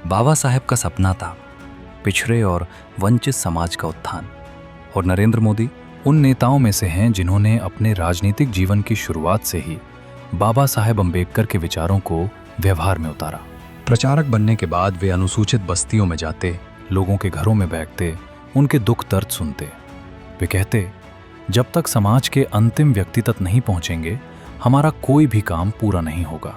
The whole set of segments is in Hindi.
बाबा साहेब का सपना था पिछड़े और वंचित समाज का उत्थान, और नरेंद्र मोदी उन नेताओं में से हैं जिन्होंने अपने राजनीतिक जीवन की शुरुआत से ही बाबा साहेब अम्बेडकर के विचारों को व्यवहार में उतारा। प्रचारक बनने के बाद वे अनुसूचित बस्तियों में जाते, लोगों के घरों में बैठते, उनके दुख दर्द सुनते। वे कहते, जब तक समाज के अंतिम व्यक्ति तक नहीं पहुंचेंगे, हमारा कोई भी काम पूरा नहीं होगा।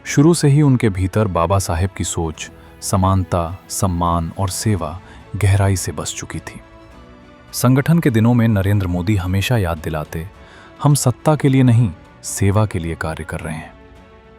शुरू से ही उनके भीतर बाबा साहेब की सोच समानता, सम्मान और सेवा गहराई से बस चुकी थी। संगठन के दिनों में नरेंद्र मोदी हमेशा याद दिलाते, हम सत्ता के लिए नहीं, सेवा के लिए कार्य कर रहे हैं।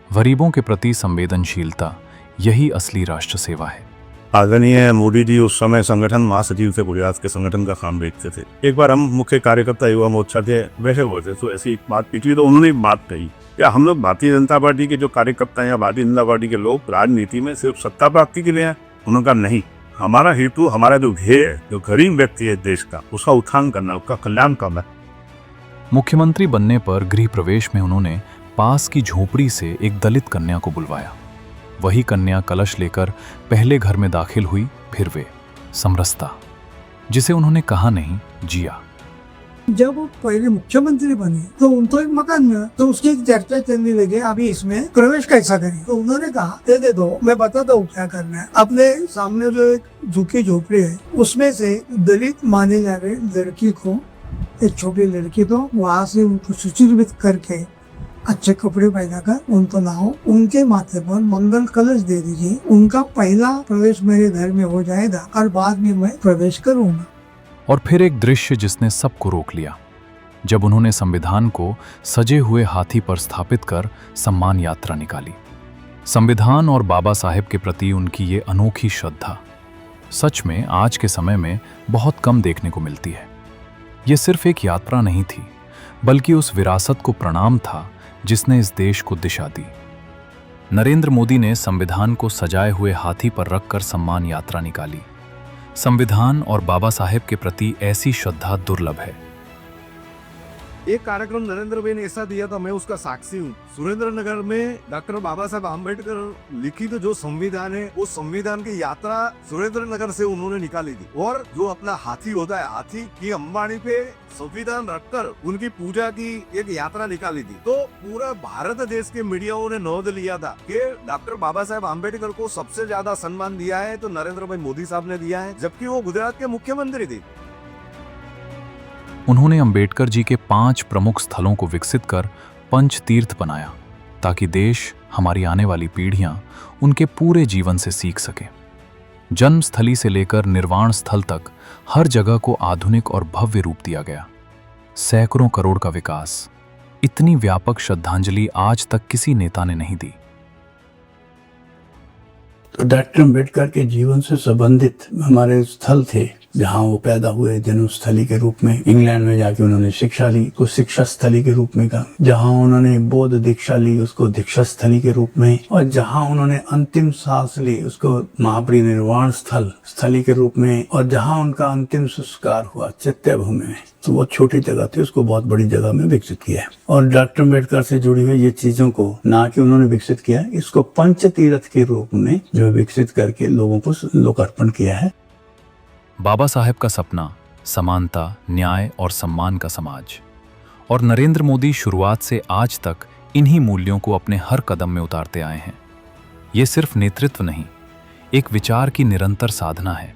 गरीबों के प्रति संवेदनशीलता, यही असली राष्ट्र सेवा है। आदरणीय मोदी जी उस समय संगठन महासचिव से गुजरात के संगठन का काम देखते थे। एक बार हम मुख्य कार्यकर्ता युवा मोर्चा थे, बैठे हुए थे, तो ऐसी बात पिछली तो उन्होंने बात कही, क्या हम लोग भारतीय जनता पार्टी के जो कार्यकर्ता हैं या भारतीय जनता पार्टी के लोग राजनीति में सिर्फ सत्ता प्राप्ति के लिए हैं? उन्होंने कहा नहीं, हमारा हेतु, हमारा जो ध्येय है, जो गरीब व्यक्ति है देश का, उसका उत्थान करना, उसका कल्याण करना। मुख्यमंत्री बनने पर गृह प्रवेश में उन्होंने पास की झोपड़ी से एक दलित कन्या को बुलवाया। वही कन्या कलश लेकर पहले घर में दाखिल हुई, फिर वे समरसता, जिसे उन्होंने कहा नहीं, जिया। जब वो पहले मुख्यमंत्री बने तो उनको एक मकान मिला, तो उसकी एक चर्चा चलने लगे, अभी इसमें प्रवेश कैसा करें। तो उन्होंने कहा, दे दो, मैं बताता हूँ क्या करना है। अपने सामने जो एक झुकी झोपड़ी है, उसमें से दलित माने जा रहे लड़की को, एक छोटी लड़की को, वहाँ से उनको सुचिर्वित करके अच्छे कपड़े पहनाकर उनको लाओ, उनके माथे पर मंगल कलश दे दीजिए। उनका पहला प्रवेश मेरे घर में हो जाएगा और बाद में मैं प्रवेश करूंगा। और फिर एक दृश्य जिसने सबको रोक लिया, जब उन्होंने संविधान को सजे हुए हाथी पर स्थापित कर सम्मान यात्रा निकाली। संविधान और बाबा साहेब के प्रति उनकी ये अनोखी श्रद्धा सच में आज के समय में बहुत कम देखने को मिलती है। ये सिर्फ एक यात्रा नहीं थी, बल्कि उस विरासत को प्रणाम था जिसने इस देश को दिशा दी। नरेंद्र मोदी ने संविधान को सजाए हुए हाथी पर रखकर सम्मान यात्रा निकाली। संविधान और बाबा साहेब के प्रति ऐसी श्रद्धा दुर्लभ है। एक कार्यक्रम नरेंद्र भाई ने ऐसा दिया था, मैं उसका साक्षी हूँ। सुरेंद्रनगर में डॉक्टर बाबा साहेब आम्बेडकर लिखित जो संविधान है, उस संविधान की यात्रा सुरेंद्रनगर से उन्होंने निकाली थी। और जो अपना हाथी होता है, हाथी की अंबानी पे संविधान रखकर उनकी पूजा की एक यात्रा निकाली थी। तो पूरा भारत देश के मीडियाओं ने नोंद लिया था कि डॉक्टर बाबा साहेब आम्बेडकर को सबसे ज्यादा सम्मान दिया है तो नरेंद्र भाई मोदी साहब ने दिया है, जबकि वो गुजरात के मुख्यमंत्री थे। उन्होंने अंबेडकर जी के 5 प्रमुख स्थलों को विकसित कर पंच तीर्थ बनाया, ताकि देश, हमारी आने वाली पीढ़ियां उनके पूरे जीवन से सीख सके। जन्मस्थली से लेकर निर्वाण स्थल तक हर जगह को आधुनिक और भव्य रूप दिया गया। सैकड़ों करोड़ का विकास, इतनी व्यापक श्रद्धांजलि आज तक किसी नेता ने नहीं दी। तो डॉक्टर अम्बेडकर के जीवन से संबंधित हमारे स्थल थे, जहाँ वो पैदा हुए, जन्मस्थली के रूप में। इंग्लैंड में जाके उन्होंने शिक्षा ली, उसको शिक्षा स्थली के रूप में कहा। जहाँ उन्होंने बौद्ध दीक्षा ली, उसको दीक्षा स्थली के रूप में। और जहाँ उन्होंने अंतिम सांस ली, उसको महापरिनिर्वाण स्थली के रूप में। और जहाँ उनका अंतिम संस्कार हुआ, चित्यभूमि में, तो वो छोटी जगह थी, उसको बहुत बड़ी जगह में विकसित किया है। और डॉक्टर अम्बेडकर से जुड़ी हुई ये चीजों को ना कि उन्होंने विकसित किया, इसको पंच तीर्थ के रूप में जो विकसित करके लोगों को लोकार्पण किया है। बाबा साहेब का सपना समानता, न्याय और सम्मान का समाज, और नरेंद्र मोदी शुरुआत से आज तक इन्हीं मूल्यों को अपने हर कदम में उतारते आए हैं। ये सिर्फ नेतृत्व नहीं, एक विचार की निरंतर साधना है।